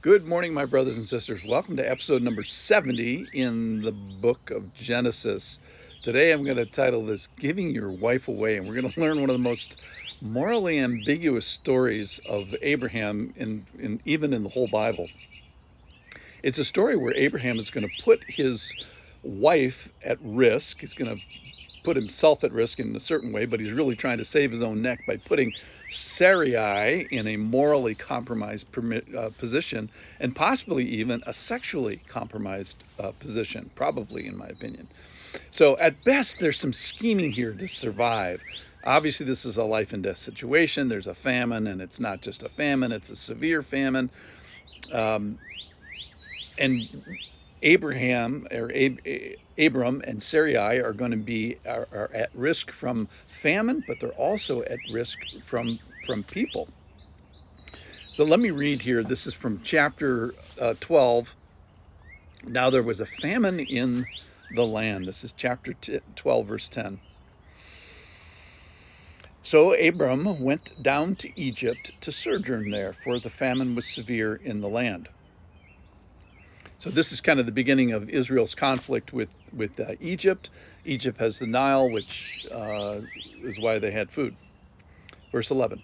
Good morning, my brothers and sisters. Welcome to episode number 70 in the book of Genesis. Today I'm going to title this Giving Your Wife Away, and we're going to learn one of the most morally ambiguous stories of Abraham even in the whole Bible. It's a story where Abraham is going to put his wife at risk. He's going to put himself at risk in a certain way, but he's really trying to save his own neck by putting Sarai in a morally compromised position, and possibly even a sexually compromised position, probably, in my opinion. So at best, there's some scheming here to survive. Obviously, this is a life and death situation. There's a famine, and it's not just a famine, it's a severe famine. And Abram and Sarai are going to be are at risk from famine, but they're also at risk from people. So let me read here. This is from chapter 12. Now there was a famine in the land. This is chapter 12, verse 10. So Abram went down to Egypt to sojourn there, for the famine was severe in the land. So this is kind of the beginning of Israel's conflict with Egypt. Egypt has the Nile, which is why they had food. Verse 11.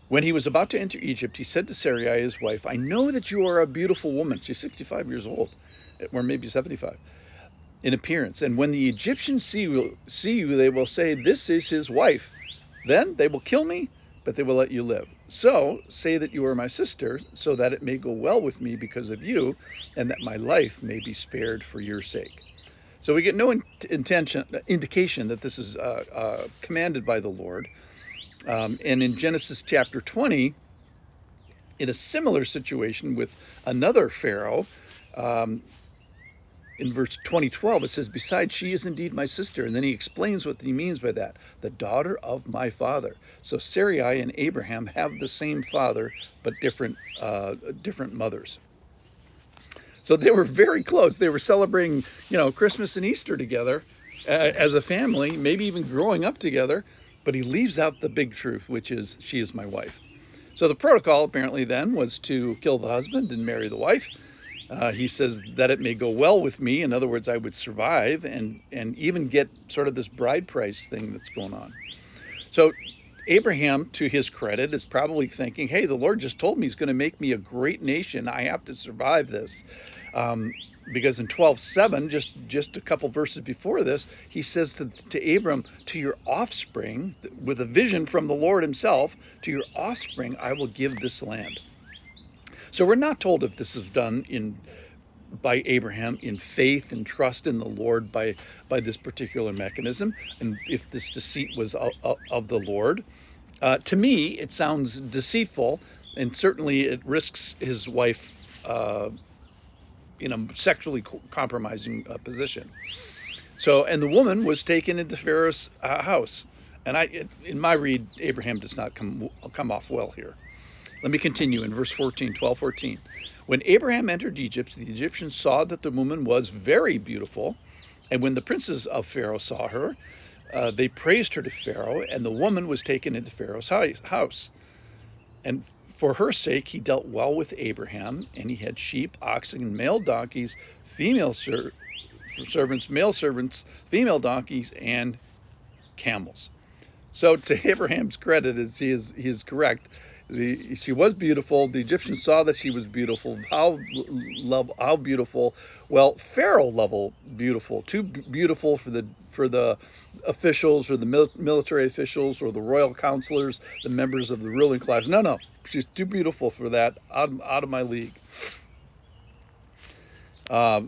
When he was about to enter Egypt, he said to Sarai, his wife, I know that you are a beautiful woman. She's 65 years old, or maybe 75, in appearance. And when the Egyptians see you, they will say, this is his wife. Then they will kill me, but they will let you live. So say that you are my sister, so that it may go well with me because of you, and that my life may be spared for your sake. So we get no indication that this is commanded by the Lord. And in Genesis chapter 20, in a similar situation with another Pharaoh, in verse 20:12, it says, besides, she is indeed my sister. And then he explains what he means by that, the daughter of my father. So Sarai and Abraham have the same father, but different mothers. So they were very close. They were celebrating, Christmas and Easter together as a family, maybe even growing up together. But he leaves out the big truth, which is she is my wife. So the protocol apparently then was to kill the husband and marry the wife. He says that it may go well with me. In other words, I would survive and even get sort of this bride price thing that's going on. So Abraham, to his credit, is probably thinking, hey, the Lord just told me he's going to make me a great nation. I have to survive this. Because in 12:7, just a couple verses before this, he says to Abram, to your offspring, with a vision from the Lord himself, to your offspring I will give this land. So we're not told if this is done by Abraham in faith and trust in the Lord by this particular mechanism, and if this deceit was of the Lord. To me, it sounds deceitful, and certainly it risks his wife in a sexually compromising position. So, and the woman was taken into Pharaoh's house. And in my read, Abraham does not come off well here. Let me continue in verse 14, 12:14. When Abraham entered Egypt, the Egyptians saw that the woman was very beautiful. And when the princes of Pharaoh saw her, they praised her to Pharaoh, and the woman was taken into Pharaoh's house. And for her sake, he dealt well with Abraham, and he had sheep, oxen, and male donkeys, female servants, male servants, female donkeys, and camels. So to Abraham's credit, he is correct. She was beautiful. The Egyptians saw that she was beautiful. How beautiful? Well, Pharaoh level beautiful. Too beautiful for the officials or the military officials or the royal counselors, the members of the ruling class. No, she's too beautiful for that. Out of my league. But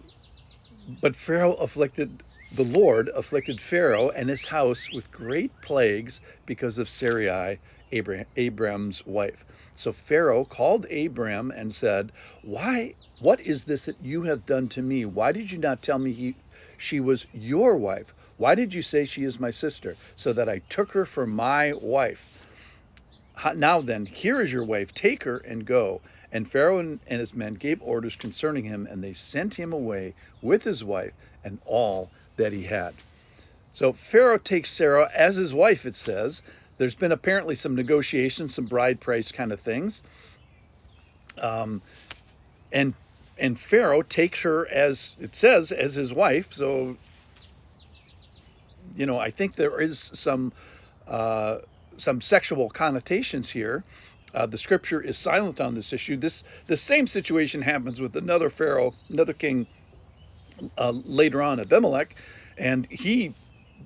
the Lord afflicted Pharaoh and his house with great plagues because of Sarai, Abram's wife. So Pharaoh called Abram and said, what is this that you have done to me? Why did you not tell me she was your wife? Why did you say she is my sister, so that I took her for my wife? Now then, here is your wife. Take her and go. And Pharaoh and his men gave orders concerning him, and they sent him away with his wife and all that he had. So Pharaoh takes Sarah as his wife, it says. There's been apparently some negotiations, some bride price kind of things. and Pharaoh takes her, as it says, as his wife. So, I think there is some sexual connotations here. The scripture is silent on this issue. The same situation happens with another Pharaoh, another king later on, Abimelech, and he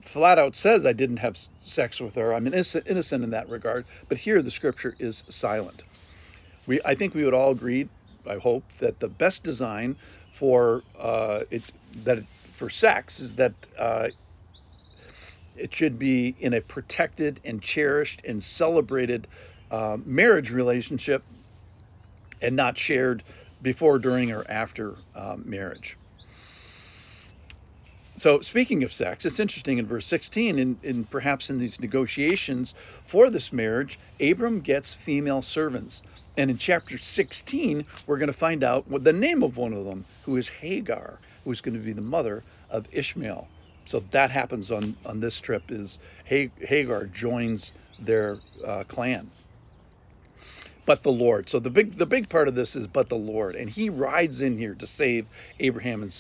flat out says, "I didn't have sex with her. I'm innocent in that regard." But here the scripture is silent. I think we would all agree, I hope, that the best design for for sex is that it should be in a protected and cherished and celebrated marriage relationship, and not shared before, during, or after marriage. So, speaking of sex, it's interesting in verse 16, in perhaps in these negotiations for this marriage, Abram gets female servants. And in chapter 16, we're going to find out what the name of one of them, who is Hagar, who is going to be the mother of Ishmael. So that happens on this trip, is Hagar joins their clan. But the Lord. So the big part of this is but the Lord, and he rides in here to save Abraham and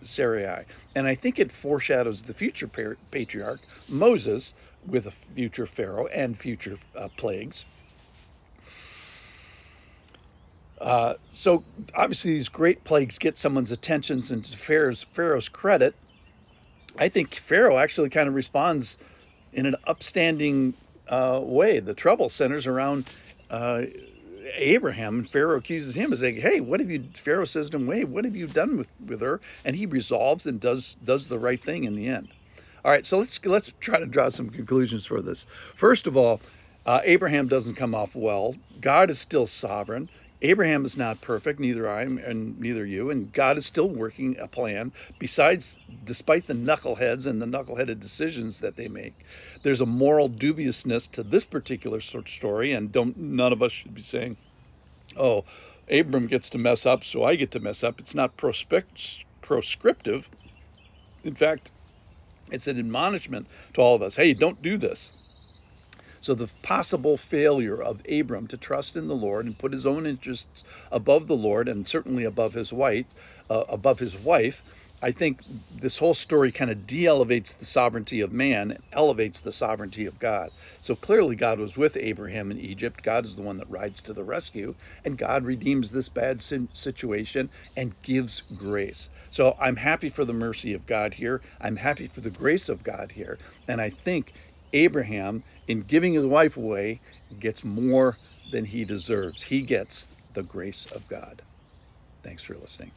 Sarai. And I think it foreshadows the future patriarch Moses with a future Pharaoh and future plagues. So obviously these great plagues get someone's attention, and to Pharaoh's credit, I think Pharaoh actually kind of responds in an upstanding way. The trouble centers around Abraham, and Pharaoh accuses him, saying, "Hey, Pharaoh says to him, "Hey, what have you done with her?" And he resolves and does the right thing in the end. All right, so let's try to draw some conclusions for this. First of all, Abraham doesn't come off well. God is still sovereign. Abraham is not perfect, neither I am, and neither you, and God is still working a plan. Despite the knuckleheads and the knuckleheaded decisions that they make, there's a moral dubiousness to this particular sort of story, and none of us should be saying, "Oh, Abram gets to mess up, so I get to mess up." It's not proscriptive. In fact, it's an admonishment to all of us. Hey, don't do this. So the possible failure of Abram to trust in the Lord and put his own interests above the Lord, and certainly above his wife, I think this whole story kind of de-elevates the sovereignty of man and elevates the sovereignty of God. So clearly God was with Abraham in Egypt. God is the one that rides to the rescue, and God redeems this bad situation and gives grace. So I'm happy for the mercy of God here. I'm happy for the grace of God here. And I think Abraham, in giving his wife away, gets more than he deserves. He gets the grace of God. Thanks for listening.